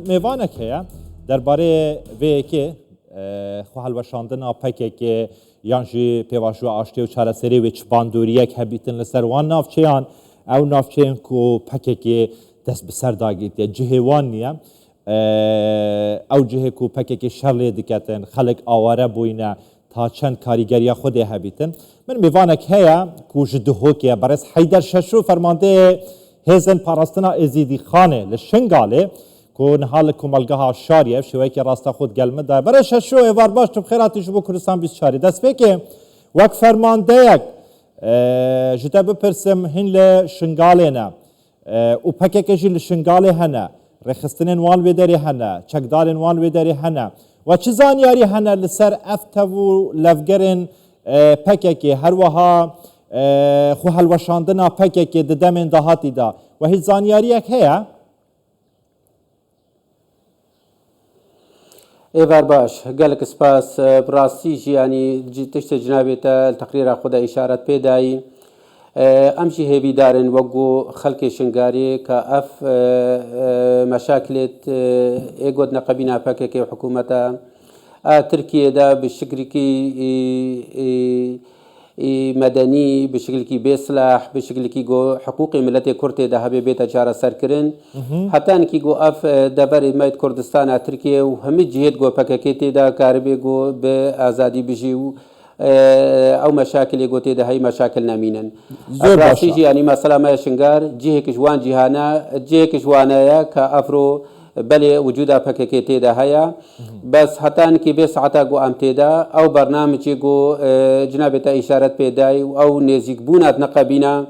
میوانک هیا درباره ویکی خو هلوشاندنا پکک یانجی پیواشو آشتی و چارەسەری و چباندوریەک هەبیتن لەسەر وان ناوچەیان ئەو ناوچەیان کو پکێکی دەست بەسەر داگیرتە جهێوان نییە ئەو جهێک و پکێکی شەڕ لێ دکەتن خەڵک ئاوارە بووینە تا چەند کاریگەریە خودێ هەبیتن من میوانێک هەیە کو ji duhokê بەڕێز حەیدەر شەشۆ فەرماندەیە هێزن پاراستنا ئێزیدی خانێ لە شنگالێ کو نهال کومەلگەها شاریە شێوەیەکی ڕاستە خۆت گەلمەدا بەرە شەشۆ ئێوار باش تو بخێراتیش بۆ کوردستان 24 دەستپێکێ وەک فەرماندەیەک ji te bipirsim hin li şingalê û pekekê jî li şingalê hene rêxistinên wan wê derê hene çekdarên wan wê derê hene ve çi zanyarî hene li ser ev tev û levgerên pekekê her wiha xwe helweşandina pekekê di demên dahatî da ve hiç zanyariyek heye ئێوار باش gelek spas birastî jî yanî tiştê cinabê te teqrîra xwe de îşaret pêdayî em jî hêvîdarin wek got xelkê şingarî ka ev meşakilê ê got neqebîna PKK hikûmeta a Tirkiyeyê bi şeklekî مدنی به شکلی بی سلاح به شکلی گو حقوق ملت کرد ده هبه بیت چاره سر کردن حتی انکی گو اف دبر مایت کردستان ترکیه و همه جهت گو پککتی ده کاربی گو به آزادی بجی و او مشاکل گو تی ده های مشاکل نمینن راستی یعنی مثلا ما شنگار جهه کشوان جهانا جهه کشوانه که افرو بله وجودا پککتی ده هیا بس حتی انکی به ساعتا گو امتدا او برنامجی گو جناب تا اشارت پیدای او نزیک بونات نقبینا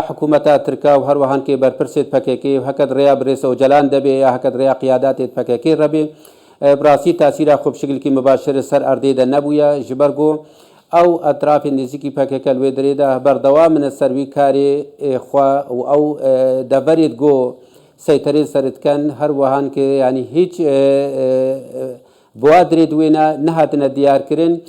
حکومتا ترکا و هر وهان که برپرسید پککی و هکذا ریا برس و جلان دبی یا هکذا ریا قیادات پککی ربی براسی تاثیر خوب شکل کی مباشر سر اردیده نبویا جبرگو او اطراف نزیکی پککل و دریده بردوام من سروی کاری خوا او دبرید گو سيطرين سردكن هر وهان كي يعني هيج بوادري دوينا نهاتنا ديار كرين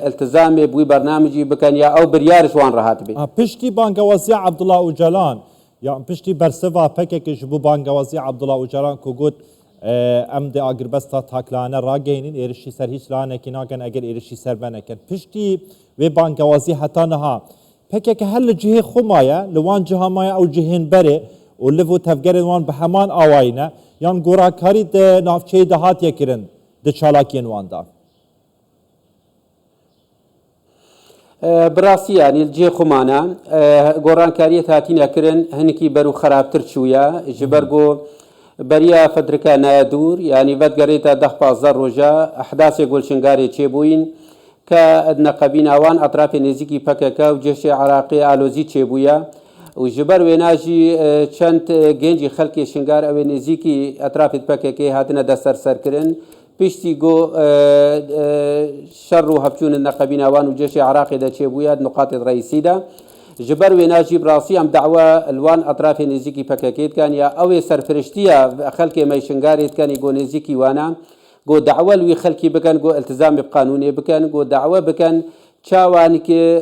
التزامي بوي برنامجي بكن يا او بريارش وان راحت بي پشتي بانگوازي عبد الله اوجلان يا پشتي برسوا پكك جبو بانگوازي عبد الله اوجلان كو گوت ام دي اگربستا تاكلانه راگينين ايرشي سر هيج لانكي ناگن اگر ايرشي سر بنكن پشتي و بانگوازي حتى نها پکک هل جهه خمایا لوان جهه مایا او جهین بره و لفو تفگر وان به همان آواینه یان گوراکاری ده نافچه دهات یکرن ده چالاکین وان دا براسي يعني الجي خمانا قران كارية هاتين يكرن هنكي برو خرابتر شويا جبرقو بريا فدركا نادور يعني بدقريتا دخ بازار رجا احداث يقول شنغاري تشيبوين كنقبين اوان اطراف نزيكي بككا وجيش عراقي الوزي تشيبويا وجبر ويناجي چند گنجي خلقي شنغار او نزيكي اطراف بككي هاتنا دستر سركرن بيشتي جو شر وهبچون النقبين اوان وجيش عراقي دا تشيبويا نقاط الرئيسي دا جبر ويناجي براسي ام دعوة الوان اطراف نزيكي بككي كان يا او سرفرشتيا خلقي ما شنغاري كان يقول نزيكي وانا گو دعوة لوي خلقي بكن گو التزام بقانوني بكن گو دعوة بكن چاواني كي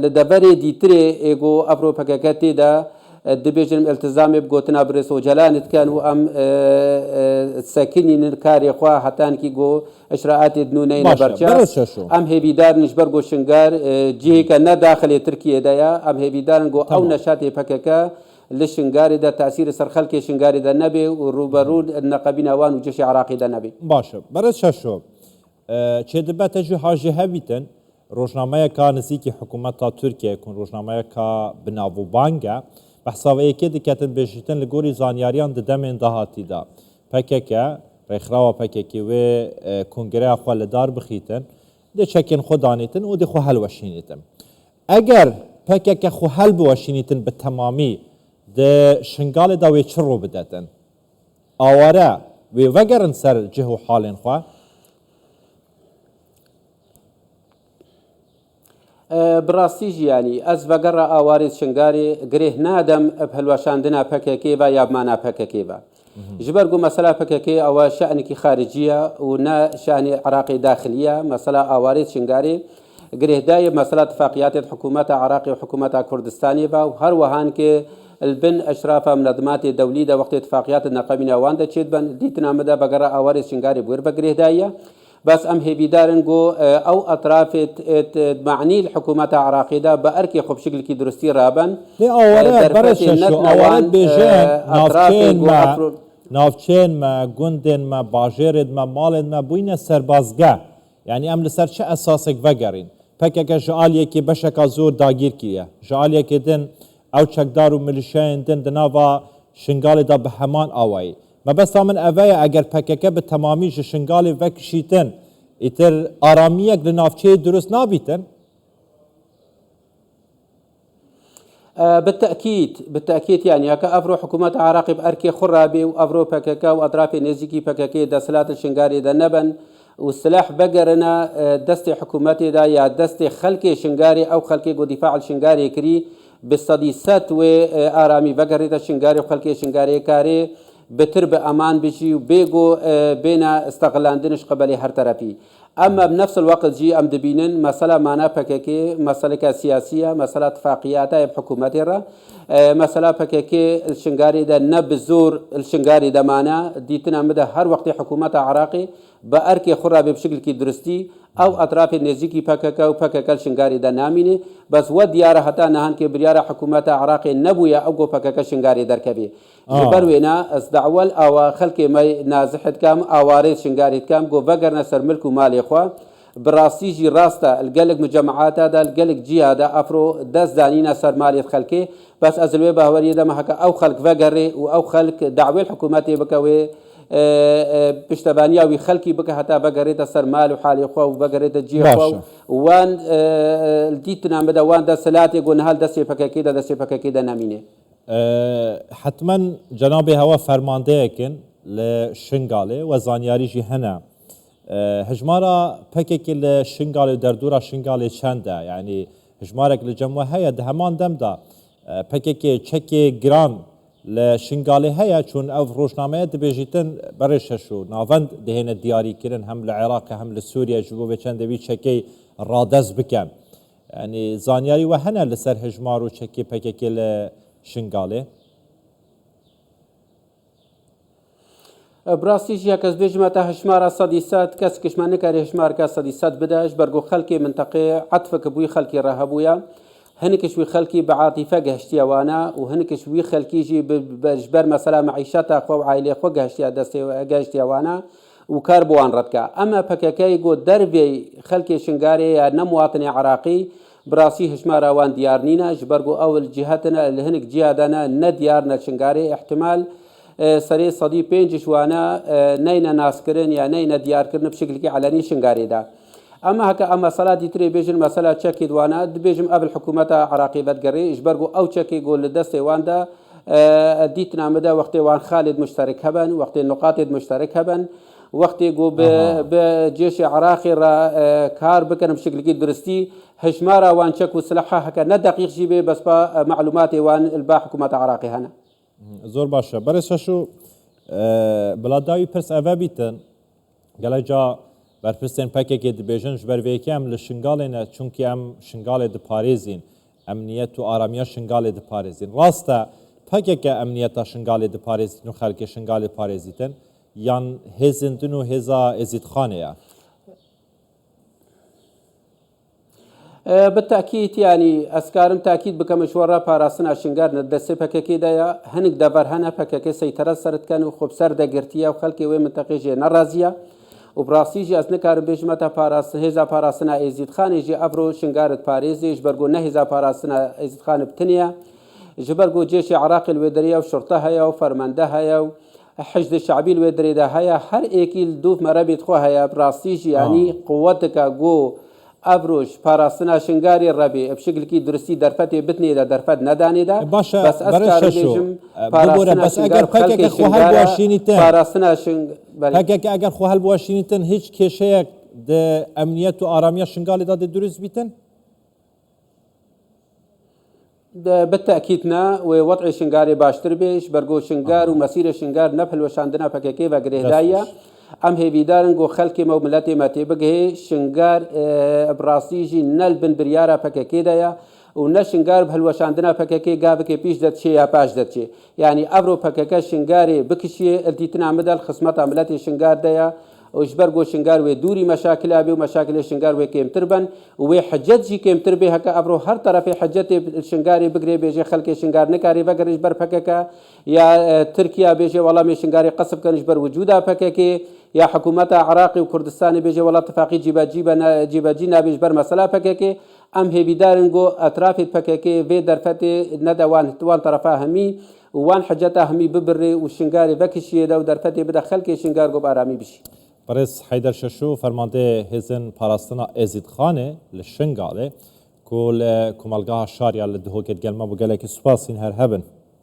لدبري ديتري ايگو افرو پككتي دا دبيجن التزام بگوتنا برس وجلان كان وام ساكنين الكاري خوا حتى انكي گو اشراءات دنونين برچا ام هيبيدار نجبر گو شنگار جيه كان داخل تركيا دايا ام هيبيدار گو او نشاط پككا للشنغاري ده تأثير سرخل كي شنغاري ده نبي وروبرو النقابين اوان وجيش عراقي ده نبي باشه برز ششو چه دبته جو حاجه هبيتن روزنامه کا نزیکی حکومت ترکیه کن روزنامه کا بناو بانگا بحثاوی که دکتن بجتن لگوری زانیاریان ده دمین دهاتی دا پکک رخراو پکک و کنگره خو لدار بخیتن ده چکن خودانیتن و ده خو حل وشینیتن اگر پکک خو حل بوشینیتن به تمامی ده شنگال دا وی چر رو بدتن آواره وی وگرن سر جهو حالین خواه براستيجي يعني از وقرا اواريز شنغاري غريه نادم بهلوشاندنا بككي با يابمانا بككي با جبرقو مسألة بككي او شأنك خارجية ونا شأن عراقي داخلية مسألة اواريز شنغاري قريهداية مسألة اتفاقيات حكومة عراقي وحكومة كردستاني وهر وهان كي البن اشراف منظمات الدوليه دا وقت اتفاقيات النقابين واندا تشدبن ديتنا مدى بقرا اوارس شنغاري بور بقريهداية بس ام هي بيدارنجو او اطراف معني الحكومه العراقيه دا باركي خب شكل كي درستي رابن لي اورات برش شو اورات بيجان نافچين ما گوندن ما باجرد ما مالد ما بوين سربازگاه يعني ام لسر چه اساسك وگرين پکه جاليه كي بشكا زور داگير كيه جاليه كي دن او چکدار و ملیشین دن دناوا شنگال دا به همان آوایی ما بس من اوه اگر پککه به تمامی شنگال وکشیتن ایتر آرامیک لنافچه درست نابیتن بالتأكيد يعني كأفرو حكومة عراقب أركي خرابي وأفرو بككا وأطراف نزيكي بككي دا سلات الشنغاري دا نبن والسلاح بقرنا دست حكومتي دا يا دست خلقي شنغاري أو خلقي دفاع الشنغاري كري بالصديسات وآرامي بقريتا الشنغاري وخلقي شنغاري كاري بترب أمان بشي وبيقو بين استغلاندنش قبلي هر طرفي اما بنفس الوقت جي ام دبينن مساله معنا بككي مساله سياسيه مساله اتفاقيات بحكومه را مساله بككي الشنغاري ده نب زور الشنغاري ده معنا ديتنا مدى هر وقت حكومه عراقي باركي خراب بشكل كي درستي او اطراف نزيكي بككا وبككا الشنغاري ده نامينه بس وديار حتى نهان كي برياره حكومه عراقي نبويا او بككا الشنغاري دركبي جبروينا اسدعول او خلكي ما نازحت كام اواريس شنغاري كام جو بقرنا سر ملك ومال اخوا براسيجي راستا القلق مجمعات هذا القلق جي هذا افرو داس دانينا سر مالي خلكي بس ازلوي بهوري ده ما هكا او خلق فقري او خلق دعوي الحكومات بكوي بشتبانيا وي خلقي بك حتى بقريت سر مال وحالي اخوا وبقريت جي اخوا وان ديتنا مدى وان دا سلاتي يقول هل دسي فكاكي دسي فكاكي نامينه حتما جنابي هوا فرمانده اكن لشنغالي وزانياري جي هنا هجمارا پککی لشنغالي دردورا شنغالي چنده يعني هجمارك لجموه هيا دهمان دم دا پککی چکی گران لشنغالي هيا چون او روشنامه دبيجيتن برششو ناوند دهين دياري كرن هم لعراق هم لسوريا جبو بچنده بي چکی رادز بكن يعني زانياري وهنا لسر هجمارو چکی پککی لشنغالي براسيجيا كاس بيجمتا هشمارا صديسات كاس كشمان كاري هشمار كاس صديسات بداش برغو خلقي منطقه عطفك بوي خلقي رهبويا هنكش وي خلقي بعاطفه قهشتيا وانا وهنكش وي خلقي جي بجبر مثلا معيشتها خو عائله خو قهشتيا دستي قهشتيا وانا وكاربوان ردكا اما بكاكاي جو دربي خلقي شنغاري يا نمواطني عراقي براسي هشمارا وان ديارنينا جبرغو اول جهتنا اللي هنك جهادنا نديارنا شنغاري احتمال سري صدي بينج شوانا نينا ناسكرن يا نينا دياركرن بشكل علني شنغاري دا اما هكا اما صلاه ديتري بيجن مساله تشكي دوانا بيجم قبل حكومه عراقي بدقري اجبرغو او تشكي يقول لدستي واندا ديتنا مدى وقت وان خالد مشترك هبن وقت النقاط مشترك هبن وقت يقول بجيش عراقي را كار بكن بشكل درستي هشمارا وان شكو سلاحها هكا ندقيق جيبي بس معلوماتي وان البا حكومه عراقي هنا زور باشه برش شو بلاداوی پرس اوه بیتن گله جا بر پرسین پکه که دبیجن جبر ویکی ام لشنگاله نه چونکه ام شنگاله دپاریزین امنیت و آرامیا شنگاله دپاریزین راسته پکه که امنیت شنگاله دپاریزین و خلق شنگاله پاریزیتن یان هزندن و هزا ازید خانه یا بالتأكيد يعني أسكارم تأكيد بكم شورا باراسنا شنغار ندسي بككي دايا هنك دبر هنا بككي سيطرة سرت كانوا خب سر دقرتيا وخلقي وين منطقي جي نرازيا وبراسيجي أسنكار بيجمتا باراس هزا باراسنا إزيد خان يجي أفرو شنغارت باريزي جبرقو نهزا باراسنا إزيد خان بتنيا جبرقو جيش عراقي الودرية وشرطة هيا وفرمانده هيا حشد الشعبي الودري ده هيا هر ايكي الدوف مرابط خو هيا براسيجي يعني قوتك جو ابروش پاراستنا شنگاری ربی بشکل کی درستی درفت بتنی دا درفت ندانی دا بس اسکار بیشم پاراستنا بس اگر پکک خوهل بواشینیتن پاراستنا شنگ پکک اگر خوهل بواشینیتن هیچ کشه د امنیت و آرامی شنگالی دا درست بیتن بالتأكيد نا ووضع شنغاري باشتر بيش برغو شنغار ومسير شنغار نفل وشاندنا بككي وغريدايا ام هیویدارن گو خلک ما و ملت ما تبگه شنگار براسیجی نل بن بریارا پککی دایا و نه شنگار بهلوشاندنا پککی گاب که پیش داد چه یا پاش داد چه یعنی ابرو پکک شنگاری بکشی التیتنا مدل خصمت عملت شنگار دایا وشبرگو شنگار و دوری مشاکل ابی و مشاکل شنگار و کم تربن و حجت جی کم تربه هک ابرو هر طرف حجت شنگاری بگری بیجه خلک شنگار نکاری وگرش بر پکک یا ترکیه بیجه والا می شنگاری قصب کنش بر وجودا پکک یا حکومت عراقی و کردستان بیجه والا اتفاقی جیبا جی نابیج بر مسئله پکک ام هیویدارنگو اطراف پکک و درفت ندوان توان طرفا همی وان حجت همی ببره و شنگاری وکشیه دو درفت بده خلک شنگار گو آرامی بشی برس حیدر ششو فرمانده هزن پاراستنا ازید خانه لشنگاله کل کمالگاه شاریا لدهوکت گلما بگلک سپاسین هر هبن